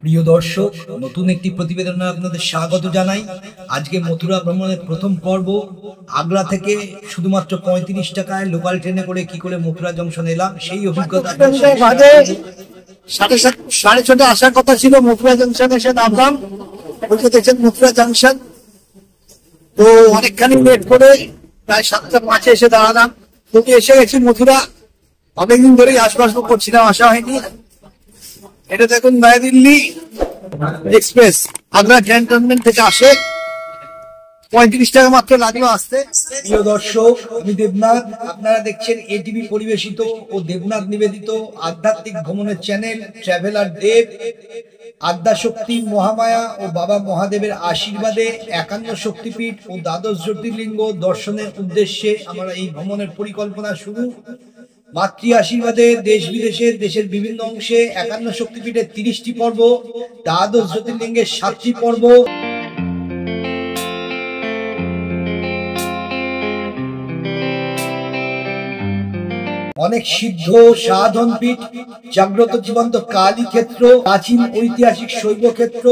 প্রিয় দর্শক, নতুন একটি প্রতিবেদনে আপনাদের স্বাগত জানাই। আজকে মথুরা ভ্রমণের প্রথম পর্ব। আগ্রা থেকে শুধুমাত্র ৩৫ টাকায় লোকাল ট্রেনে করে কি করে মথুরা জংশন এলাম সেই অভিজ্ঞতা। 6:30 আসার কথা ছিল, মথুরা জংশন এসে নামলাম। দেখছেন মথুরা জংশন, তো অনেকখানি লেট করে প্রায় 7:05 এসে দাঁড়ালাম। তুমি এসে গেছি মথুরা। অনেকদিন ধরেই আশপাশ করছিলাম, আসা হয়নি। এটা দেখুন নয়া দিল্লি এক্সপ্রেস আগ্রা ক্যান্টনমেন্ট থেকে আসে। 35 টাকা মাত্র লাগলো আসতে। প্রিয় দর্শক, আমি দেবনাথ, আপনারা দেখছেন এটিভি পরিবেশিত ও দেবনাথ নিবেদিত আধ্যাত্মিক ভ্রমণের চ্যানেল ট্রাভেলার দেব। আদ্যাশক্তি মহামায়া ও বাবা মহাদেবের আশীর্বাদে 51 শক্তিপীঠ ও 12 জ্যোতির্লিঙ্গ দর্শনের উদ্দেশ্যে আমরা এই ভ্রমণের পরিকল্পনা শুরু। মাতৃ আশীর্বাদে দেশ বিদেশের দেশের বিভিন্ন অংশে 51 শক্তিপীঠের 30টি পর্ব, 12 জ্যোতির্লিঙ্গের 7টি পর্ব। অনেক সিদ্ধ সাধন পীঠ, জাগ্রত জীবন্ত কালী ক্ষেত্র, প্রাচীন ঐতিহাসিক শৈব ক্ষেত্র,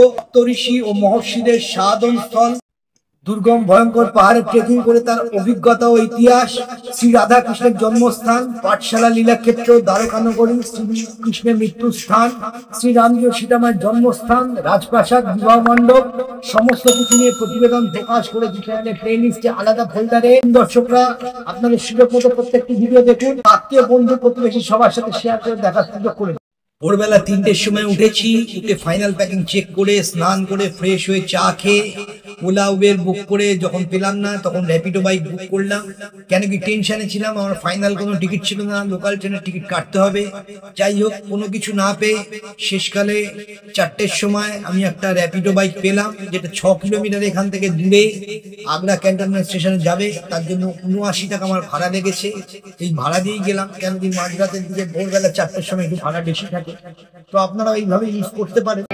ঋষি ও মহর্ষিদের সাধন স্থল, দুর্গম ভয়ঙ্কর পাহাড়ে ট্রেকিং করে তার অভিজ্ঞতা ও ইতিহাস, শ্রী রাধা কৃষ্ণের জন্মস্থান, পাঠশালা লীলাক্ষেত্র, দ্বারকানগরী, শ্রীকৃষ্ণের মৃত্যু স্থান, শ্রী রামজি ও সীতামার জন্মস্থান, রাজপ্রাসাদ, বিবাহ মণ্ডপ, সমস্ত কিছু নিয়ে প্রতিবেদন প্রকাশ করেছি চ্যানেলের প্লেলিস্টে আলাদা ফোল্ডারে। দর্শকরা আপনাদের সুযোগ মতো প্রত্যেকটি ভিডিও দেখুন, আত্মীয় বন্ধু প্রতিবেশী সবার সাথে শেয়ার করে দেখার সুযোগ করে। ভোরবেলা 3টের সময় উঠেছি, উঠে ফাইনাল প্যাকিং চেক করে স্নান করে ফ্রেশ হয়ে চা খেয়ে ওলা উবের বুক করে যখন পেলাম না তখন র্যাপিডো বাইক বুক করলাম। কেন কি টেনশনে ছিলাম, আমার ফাইনাল কোনো টিকিট ছিল না, লোকাল ট্রেনের টিকিট কাটতে হবে। যাই হোক, কোনো কিছু না পেয়ে শেষকালে 4টের সময় আমি একটা র্যাপিডো বাইক পেলাম, যেটা 6 কিলোমিটার এখান থেকে দূরে আগ্রা ক্যান্টনমেন্ট স্টেশনে যাবে। তার জন্য 79 টাকা আমার ভাড়া লেগেছে। এই ভাড়া দিয়েই গেলাম, কেন কি মাঝরাতের দিকে ভোরবেলা 4টের সময় একটু ভাড়া বেশি থাকে, তো আপনারা এইভাবে ইউজ করতে পারেন।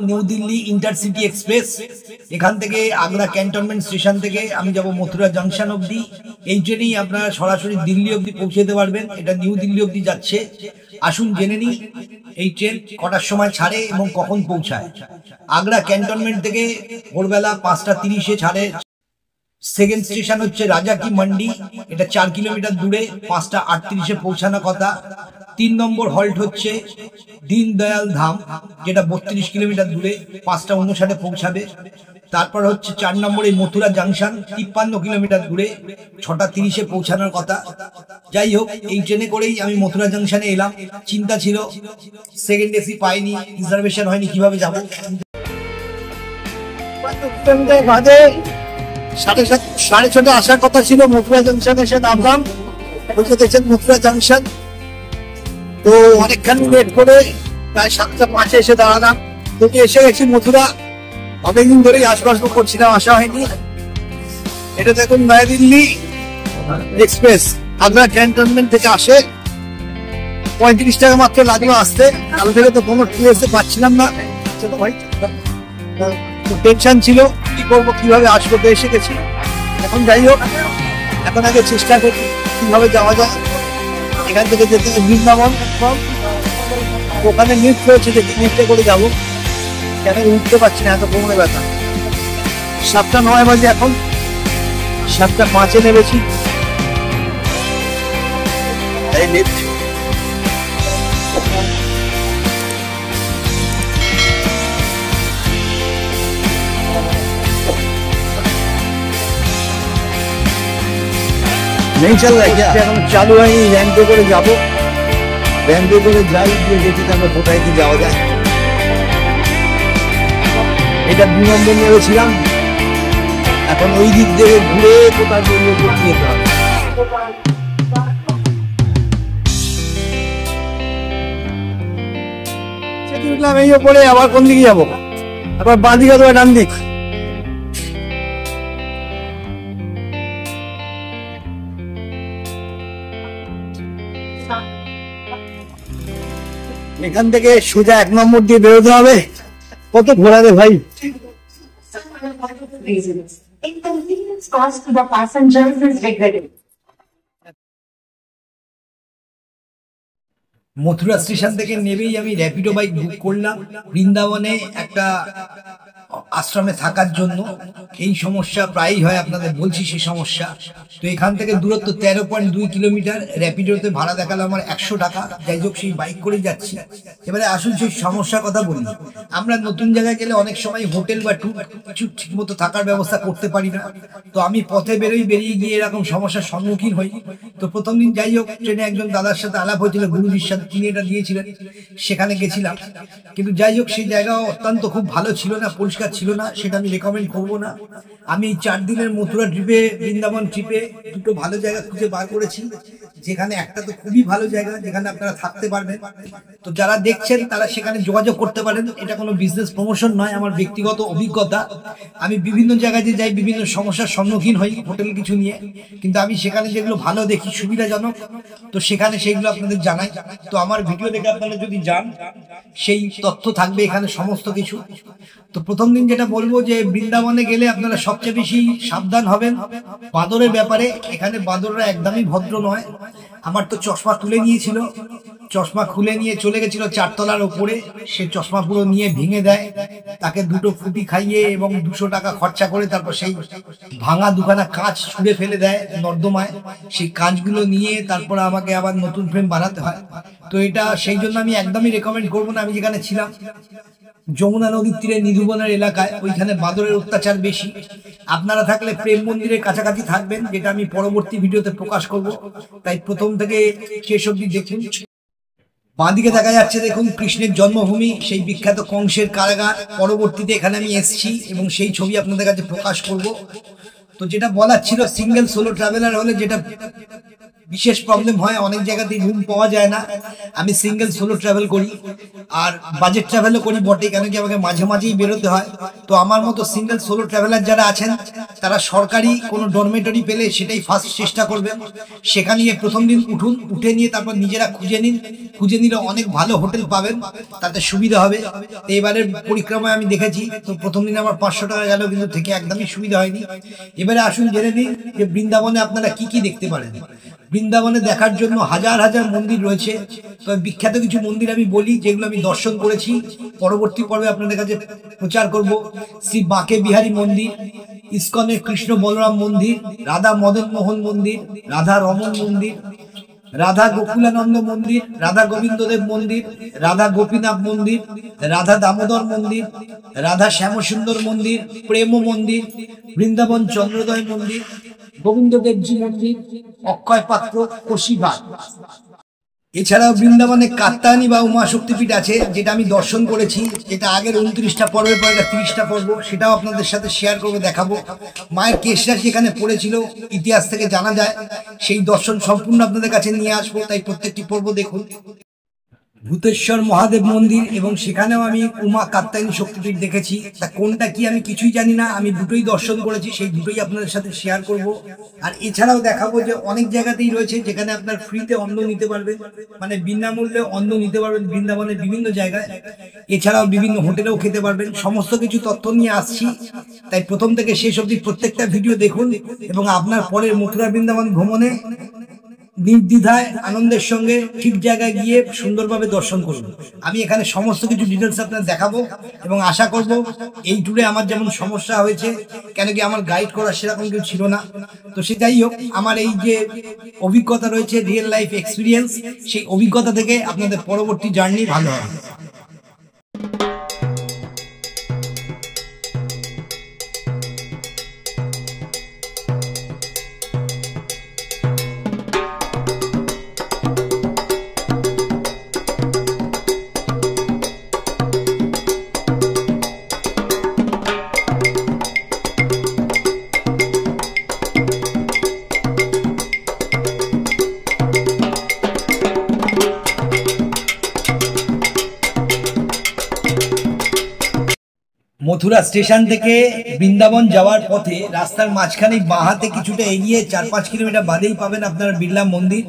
New Delhi intercity express. এখান থেকে আগ্রা ক্যান্টনমেন্ট স্টেশন থেকে আমি যাব মথুরা জংশন অবধি। এই ট্রেনেই আপনারা সরাসরি দিল্লি অবধি পৌঁছে যেতে পারবেন। এটা নিউ দিল্লি অবধি যাচ্ছে। আসুন জেনে নিই এই ট্রেন কটার সময় ছাড়ে এবং কখন পৌঁছায়। আগ্রা ক্যান্টনমেন্ট থেকে ভোরবেলা 5:30 ছাড়ে। সেকেন্ড স্টেশন হচ্ছে রাজা কি মন্ডি, এটা 4 কিলোমিটার দূরে, 5:38 পৌঁছানোর কথা। 3 নম্বর হল্ট হচ্ছে দীন দয়াল ধাম, যেটা 32 কিলোমিটার দূরে, 5:59 পৌঁছাবে। তারপর হচ্ছে 4 নম্বরে মথুরা জংশন, 53 কিলোমিটার দূরে, 6:30 পৌঁছানোর কথা। যাই হোক, এই ট্রেনে করেই আমি মথুরা জংশনে এলাম। চিন্তা ছিল সেকেন্ড এসি পাইনি, রিজার্ভেশন হয়নি, কিভাবে যাবো। 6:30 আসার কথা ছিল, মথুরা জংশন এসে নামলাম। দেখছেন মথুরা জংশন, তো অনেকখানি লেট করে প্রায় 7:05 এসে দাঁড়ালাম। তুমি এসে গেছি মথুরা। অনেকদিন ধরেই আশপাশ করছিলাম, আসা হয়নি। এটা দেখুন নয়া দিল্লি এক্সপ্রেস আগ্রা ক্যান্টনমেন্ট থেকে আসে। 35 টাকা মাত্র লাগলো আসতে। কাল থেকে তো কোনো ট্রেনে পাচ্ছিলাম না, টেনশন ছিল কি করবো, কিভাবে আসবো। তো এসে গেছি এখন। যাই হোক, এখন আগে চেষ্টা করি কিভাবে যাওয়া যায়। এখান থেকে যেতে বৃন্দাবন, ওখানে লিফট রয়েছে, দেখি লিফটে করে যাবো। কেন উঠতে পারছি না, এত কোমরে ব্যথা। 7:09 বাজে এখন, 7:05 নেমেছি। এই লিফট नहीं चल रहा है क्या? এখন চালু হয়নি। র্যাম্পে করে যাবো, র্যাম্পে করে যাই, দিয়ে দেখি তারপর কোথায় কি যাওয়া যায়। এটা 2 নম্বর নেমেছিলাম, এখন ওই দিক থেকে ঘুরে কোথায় যেতে হবে। উঠলাম এই ওপরে, আবার কোন দিকে যাবো? আবার বাঁ দিকে অথবা ডান দিক? এখান থেকে সোজা 1 নম্বর দিয়ে বেরোতে হবে। কত ঘোরাবে ভাই! Inconvenience caused to the passengers is regretted. Mathura station থেকে নেমেই আমি র্যাপিডো বাইক বুক করলাম বৃন্দাবনে একটা আশ্রমে থাকার জন্য। এই সমস্যা প্রায়ই হয়, আপনাদের বলছি সেই সমস্যা। তো এখান থেকে দূরত্ব 13.2 কিলোমিটার। র্যাপিডোতে ভাড়া দেখালো আমার 100 টাকা। যাই হোক, সেই বাইক করে যাচ্ছি। এবারে আসুন সেই সমস্যার কথা বলি। আমরা নতুন জায়গায় গেলে অনেক সময় হোটেল বা ট্যুর কিছু ঠিক মতো থাকার ব্যবস্থা করতে পারি না। তো আমি পথে বেরিয়ে গিয়ে এরকম সমস্যার সম্মুখীন হই। তো প্রথম দিন যাই হোক, ট্রেনে একজন দাদার সাথে আলাপ হয়েছিল, গুরুজির সাথে, তিনি এটা দিয়েছিলেন, সেখানে গেছিলাম। কিন্তু যাই হোক, সেই জায়গা অত্যন্ত খুব ভালো ছিল না, পরিষ্কার ছিল না, সেটা আমি রেকমেন্ড করবো না। আমি এই 4 দিনের মথুরা ট্রিপে, বৃন্দাবন ট্রিপে দুটো ভালো জায়গা খুঁজে বার করেছি, যেখানে একটা তো খুবই ভালো জায়গা, যেখানে আপনারা থাকতে পারবেন। তো যারা দেখছেন তারা সেখানে যোগাযোগ করতে পারেন। এটা কোনো বিজনেস প্রমোশন নয়, আমার ব্যক্তিগত অভিজ্ঞতা। আমি বিভিন্ন জায়গায় যে যাই, বিভিন্ন সমস্যার সম্মুখীন হই হোটেল কিছু নিয়ে, কিন্তু আমি সেখানে যেগুলো ভালো দেখি, সুবিধাজনক, তো সেখানে সেইগুলো আপনাদের জানাই। তো আমার ভিডিও দেখে আপনারা যদি যান, সেই তথ্য থাকবে এখানে সমস্ত কিছু। তো প্রথম দিন যেটা বলবো যে বৃন্দাবনে গেলে আপনারা সবচেয়ে বেশি সাবধান হবেন বাঁদরের ব্যাপারে। এখানে বাঁদররা একদমই ভদ্র নয়। আমার তো চশমা তুলে নিয়েছিল, চশমা খুলে নিয়ে চলে গেছিল 4 তলার ওপরে। সে চশমা পুরো নিয়ে ভেঙে দেয়, তাকে দুটো ফুটি খাইয়ে এবং 200 টাকা খরচা করে তারপর সেই ভাঙা দুখানা কাঁচ ছুঁড়ে ফেলে দেয় নর্দমায়। সেই কাঁচগুলো নিয়ে তারপর আমাকে আবার নতুন ফ্রেম বানাতে হয়। তো এটা সেই জন্য আমি একদমই রেকমেন্ড করবো না। আমি যেখানে ছিলাম যমুনা নদীর তীরে নিধুবনের এলাকায়, ওইখানে বাঁদরের অত্যাচার বেশি। আপনারা থাকলে প্রেম মন্দিরের কাছাকাছি থাকবেন, যেটা আমি পরবর্তী ভিডিওতে প্রকাশ করব। তাই প্রথম থেকে শেষ অবধি দেখুন। বাঁদিকে দেখা যাচ্ছে দেখুন কৃষ্ণের জন্মভূমি, সেই বিখ্যাত কংসের কারাগার। পরবর্তীতে এখানে আমি এসেছি এবং সেই ছবি আপনাদের কাছে প্রকাশ করব। তো যেটা বলার ছিল, সিঙ্গেল সোলো ট্রাভেলার হলে যেটা বিশেষ প্রবলেম হয়, অনেক জায়গাতেই রুম পাওয়া যায় না। আমি সিঙ্গেল সোলো ট্রাভেল করি, আর বাজেট ট্রাভেলও করি বটে, কেন কি আমাকে মাঝে মাঝেই বেরোতে হয়। তো আমার মতো সিঙ্গেল সোলো ট্রাভেলার যারা আছেন, তারা সরকারি কোনো ডরমেটরি পেলে সেটাই ফার্স্ট চেষ্টা করবেন। সেখানে গিয়ে প্রথম দিন উঠে নিয়ে তারপর নিজেরা খুঁজে নিলে অনেক ভালো হোটেল পাবেন, তাতে সুবিধা হবে। তো এবারের পরিক্রমায় আমি দেখেছি, তো প্রথম দিন আমার 500 টাকা গেল, কিন্তু থেকে একদমই সুবিধা হয়নি। এবারে আসুন জেনে নিন যে বৃন্দাবনে আপনারা কি কি দেখতে পারেন। বৃন্দাবনে দেখার জন্য হাজার হাজার মন্দির রয়েছে। তবে বিখ্যাত কিছু মন্দির আমি বলি, যেগুলো আমি দর্শন করেছি। পরবর্তী পর্বে আপনাদের কাছে প্রচার করব। শ্রী বাঁকে বিহারী মন্দির, ইস্কনের কৃষ্ণ বলরাম মন্দির, রাধা মদন মোহন মন্দির, রাধা রমন মন্দির, রাধা গোকুলানন্দ মন্দির, রাধা গোবিন্দদেব মন্দির, রাধা গোপীনাথ মন্দির, রাধা দামোদর মন্দির, রাধা শ্যামসুন্দর মন্দির, প্রেম মন্দির, বৃন্দাবন চন্দ্রোদয় মন্দির, গোবিন্দ দেবজি মন্দির, অক্ষয় পাত্র, কোশিঘাট। এছাড়াও বৃন্দাবনে কাত্যায়নী বা উমা শক্তিপীঠ আছে, যেটা আমি দর্শন করেছি। যেটা আগের 29টা পর্বের পর এটা 30টা পর্ব, সেটাও আপনাদের সাথে শেয়ার করবো, দেখাবো। মায়ের কেশরা সেখানে পড়েছিল, ইতিহাস থেকে জানা যায়। সেই দর্শন সম্পূর্ণ আপনাদের কাছে নিয়ে আসবো, তাই প্রত্যেকটি পর্ব দেখুন। ভূতেশ্বর মহাদেব মন্দির, এবং সেখানেও আমি উমা কাত্যায়নী শক্তিপীঠ দেখেছি। তা কোনটা কি আমি কিছুই জানি না, আমি দুটোই দর্শন করেছি, সেই দুটোই আপনাদের সাথে শেয়ার করব। আর এছাড়াও দেখাবো যে অনেক জায়গাতেই রয়েছে যেখানে আপনার ফ্রিতে অন্ন নিতে পারবেন, মানে বিনামূল্যে অন্ন নিতে পারবেন বৃন্দাবনের বিভিন্ন জায়গায়। এছাড়াও বিভিন্ন হোটেলেও খেতে পারবেন। সমস্ত কিছু তথ্য নিয়ে আসছি, তাই প্রথম থেকে শেষ অবধি প্রত্যেকটা ভিডিও দেখুন এবং আপনার পরের মথুরা বৃন্দাবন ভ্রমণে নির্দ্বিধায় আনন্দের সঙ্গে ঠিক জায়গায় গিয়ে সুন্দরভাবে দর্শন করুন। আমি এখানে সমস্ত কিছু ডিটেলস আপনাদের দেখাবো এবং আশা করব এই ট্যুরে আমার যেমন সমস্যা হয়েছে, কেন কি আমার গাইড করার সেরকম কেউ ছিল না। তো সে যাই হোক, আমার এই যে অভিজ্ঞতা রয়েছে, রিয়েল লাইফ এক্সপিরিয়েন্স, সেই অভিজ্ঞতা থেকে আপনাদের পরবর্তী জার্নি ভালো হবে। মথুরা স্টেশন থেকে বৃন্দাবন যাওয়ার পথে রাস্তার মাঝখানে বাঁ হাতে কিছুটা এগিয়ে 4-5 কিলোমিটার বাদেই পাবেন আপনারা বিড়লা মন্দির।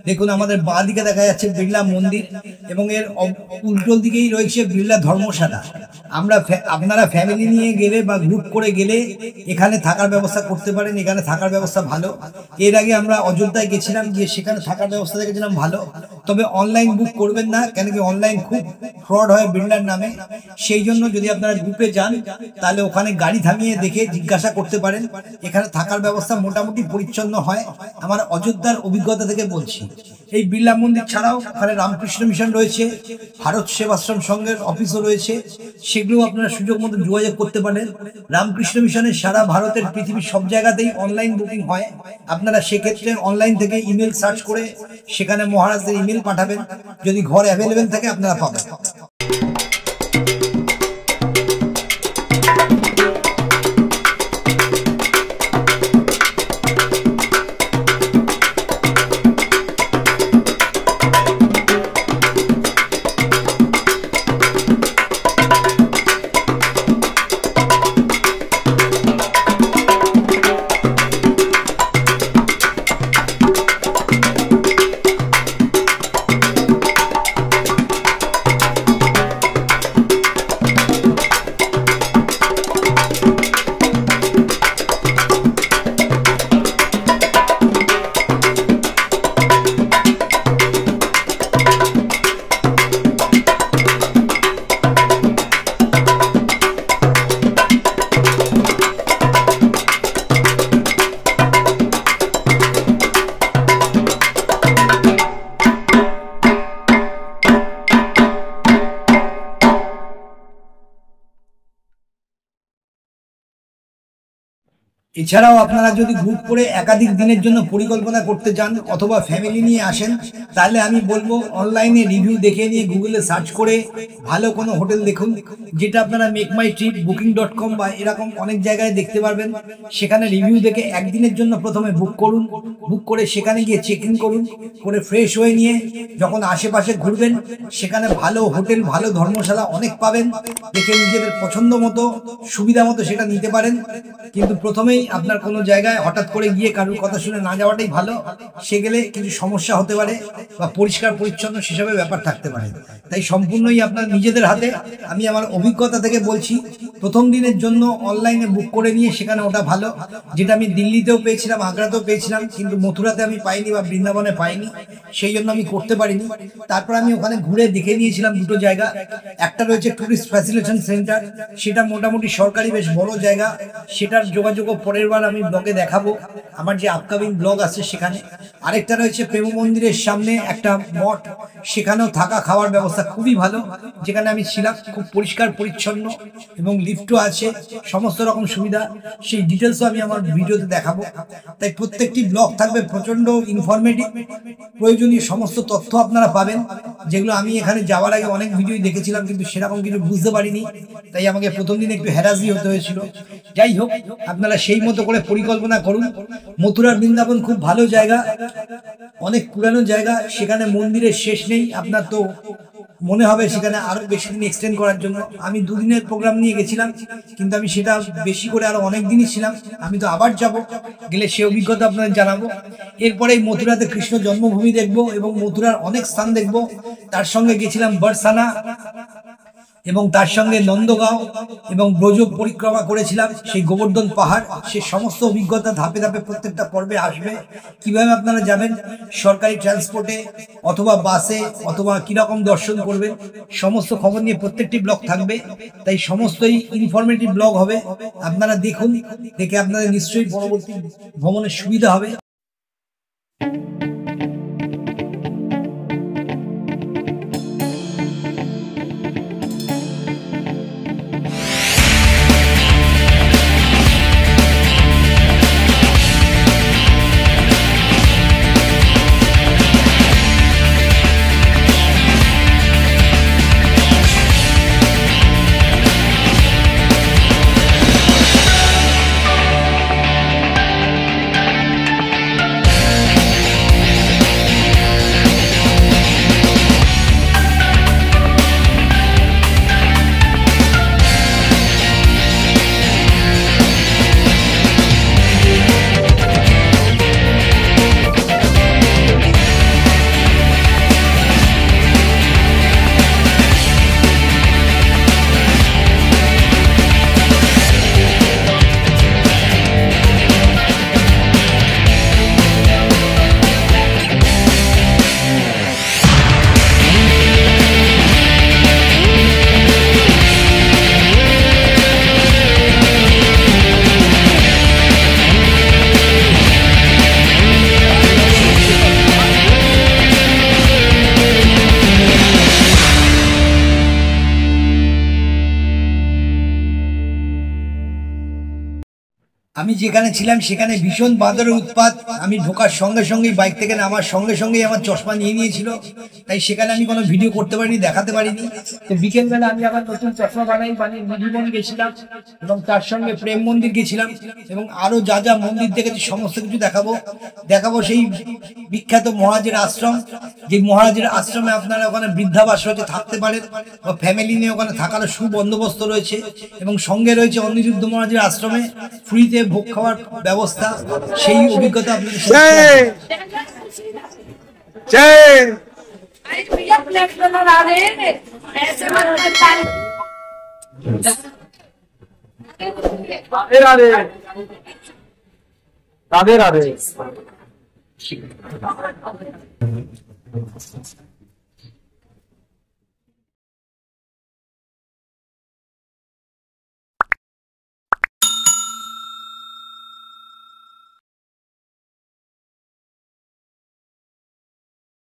দেখুন আমাদের বাঁ দিকে দেখা যাচ্ছে বিড়লা মন্দির এবং এর উল্টো দিকেই রয়েছে বিড়লা ধর্মশালা। আপনারা ফ্যামিলি নিয়ে গেলে বা গ্রুপ করে গেলে এখানে থাকার ব্যবস্থা করতে পারেন, এখানে থাকার ব্যবস্থা ভালো। এর আগে আমরা অযোধ্যায় গেছিলাম, গিয়ে সেখানে থাকার ব্যবস্থা দেখেছিলাম ভালো, তবে অনলাইন বুক করবেন না, কেন কি অনলাইন খুব ফ্রড হয় বিড়লার নামে। সেই জন্য যদি আপনারা গ্রুপে যান তাহলে ওখানে গাড়ি থামিয়ে দেখে জিজ্ঞাসা করতে পারেন। এখানে থাকার ব্যবস্থা মোটামুটি পরিচ্ছন্ন হয়, আমার অযোধ্যার অভিজ্ঞতা থেকে বলছি। এই বিড়লা মন্দির ছাড়াও ওখানে রামকৃষ্ণ মিশন রয়েছে, ভারত সেবাশ্রম সংঘের অফিসও রয়েছে, সেগুলো আপনারা সুযোগ মতো যোগাযোগ করতে পারেন। রামকৃষ্ণ মিশনের সারা ভারতের পৃথিবীর সব জায়গাতেই অনলাইন বুকিং হয়। আপনারা সেক্ষেত্রে অনলাইন থেকে ইমেল সার্চ করে সেখানে মহারাজদের ইমেল পাঠাবেন, যদি ঘর অ্যাভেলেবেল থাকে আপনারা পাবেন। এছাড়াও আপনারা যদি গ্রুপ করে একাধিক দিনের জন্য পরিকল্পনা করতে চান অথবা ফ্যামিলি নিয়ে আসেন, তাহলে আমি বলবো অনলাইনে রিভিউ দেখে নিয়ে গুগলে সার্চ করে ভালো কোনো হোটেল দেখুন, যেটা আপনারা মেকমাইট্রিপ, booking.com বা এরকম অনেক জায়গায় দেখতে পারবেন। সেখানে রিভিউ দেখে একদিনের জন্য প্রথমে বুক করুন, বুক করে সেখানে গিয়ে চেক ইন করুন, করে ফ্রেশ হয়ে নিয়ে যখন আশেপাশে ঘুরবেন সেখানে ভালো হোটেল, ভালো ধর্মশালা অনেক পাবেন, দেখে নিজেদের পছন্দ মতো সুবিধা মতো সেটা নিতে পারেন। কিন্তু প্রথমেই আপনার কোনো জায়গায় হঠাৎ করে গিয়ে কারোর কথা শুনে না যাওয়াটাই ভালো, সে গেলে কিছু সমস্যা হতে পারে বা পরিষ্কার পরিচ্ছন্ন সেসবের ব্যাপার থাকতে পারে। তাই সম্পূর্ণই আপনার নিজেদের হাতে। আমি আমার অভিজ্ঞতা থেকে বলছি, প্রথম দিনের জন্য অনলাইনে বুক করে নিয়ে সেখানে ওটা ভালো, যেটা আমি দিল্লিতেও পেয়েছিলাম, আগ্রাতেও পেয়েছিলাম, কিন্তু মথুরাতে আমি পাইনি বা বৃন্দাবনে পাইনি, সেই জন্য আমি করতে পারিনি। তারপর আমি ওখানে ঘুরে দেখে নিয়েছিলাম দুটো জায়গা। একটা রয়েছে ট্যুরিস্ট ফ্যাসিলিটেশন সেন্টার, সেটা মোটামুটি সরকারি বেশ বড় জায়গা, সেটার যোগাযোগও পরের বার আমি ব্লগে দেখাবো, আমার যে আপকামিং ব্লগ আছে সেখানে। আরেকটা রয়েছে প্রেম মন্দিরের সামনে একটা মঠ, সেখানেও থাকা খাওয়ার ব্যবস্থা খুবই ভালো, যেখানে আমি ছিলাম, খুব পরিষ্কার পরিচ্ছন্ন এবং লিফটও আছে, সমস্ত রকম সুবিধা। সেই ডিটেলসও আমি আমার ভিডিওতে দেখাবো। তাই প্রত্যেকটি ব্লগ থাকবে প্রচন্ড ইনফরমেটিভ, প্রয়োজনীয় সমস্ত তথ্য আপনারা পাবেন, যেগুলো আমি এখানে যাওয়ার আগে অনেক ভিডিও দেখেছিলাম কিন্তু সেরকম কিছু বুঝতে পারিনি, তাই আমাকে প্রথম দিন একটু হ্যারাসই হতে হয়েছিল। যাই হোক, আপনারা সেই মতো করে পরিকল্পনা করুন। মথুরার বৃন্দাবন খুব ভালো জায়গা, অনেক পুরানো জায়গা, সেখানে মন্দিরের শেষ নেই। আপনার তো মনে হবে সেখানে আরো বেশি দিন এক্সটেন্ড করার জন্য। আমি 2 দিনের প্রোগ্রাম নিয়ে গেছিলাম, কিন্তু আমি সেটা বেশি করে আরো অনেক দিনই ছিলাম। আমি তো আবার যাব, গেলে সে অভিজ্ঞতা আপনাদের জানাবো। এরপরে মথুরাতে কৃষ্ণ জন্মভূমি দেখবো এবং মথুরার অনেক স্থান দেখবো। তার সঙ্গে গেছিলাম বরসানা এবং তার সঙ্গে নন্দগাঁও এবং ব্রজ পরিক্রমা করেছিলাম, সেই গোবর্ধন পাহাড়। সে সমস্ত অভিজ্ঞতা ধাপে ধাপে প্রত্যেকটা পর্বে আসবে। কিভাবে আপনারা যাবেন, সরকারি ট্রান্সপোর্টে অথবা বাসে, অথবা কিরকম দর্শন করবেন, সমস্ত খবর নিয়ে প্রত্যেকটি ব্লগ থাকবে। তাই সমস্তই ইনফরমেটিভ ব্লগ হবে, আপনারা দেখুন, দেখে আপনাদের নিশ্চয়ই পরবর্তী ভ্রমণের সুবিধা হবে। আমি যেখানে ছিলাম সেখানে ভীষণ বাঁদরের উৎপাত। আমি ঢোকার সঙ্গে সঙ্গেই বাইক থেকে নামার সঙ্গে সঙ্গেই আমার চশমা নিয়ে নিয়েছিল, তাই সেখানে আমি কোনো ভিডিও করতে পারিনি, দেখাতে পারিনি। তো বিকেলবেলা আমি আবার নতুন চশমা বানিয়ে নিধিবন গেছিলাম এবং তার সঙ্গে প্রেম মন্দির গেছিলাম এবং আরো যা যা মন্দির দেখেছি সমস্ত কিছু দেখাবো সেই বিখ্যাত মহারাজের আশ্রম, যে মহারাজের আশ্রমে আপনারা ওখানে বৃদ্ধাবাস রয়েছে, থাকতে পারেন বা ফ্যামিলি নিয়ে ওখানে থাকার সুবন্দোবস্ত রয়েছে এবং সঙ্গে রয়েছে অনিরুদ্ধ মহারাজের আশ্রমে ফ্রিতে ভোগ খাওয়ার ব্যবস্থা। সেই অভিজ্ঞতা আপনাদের রাধে রাধে।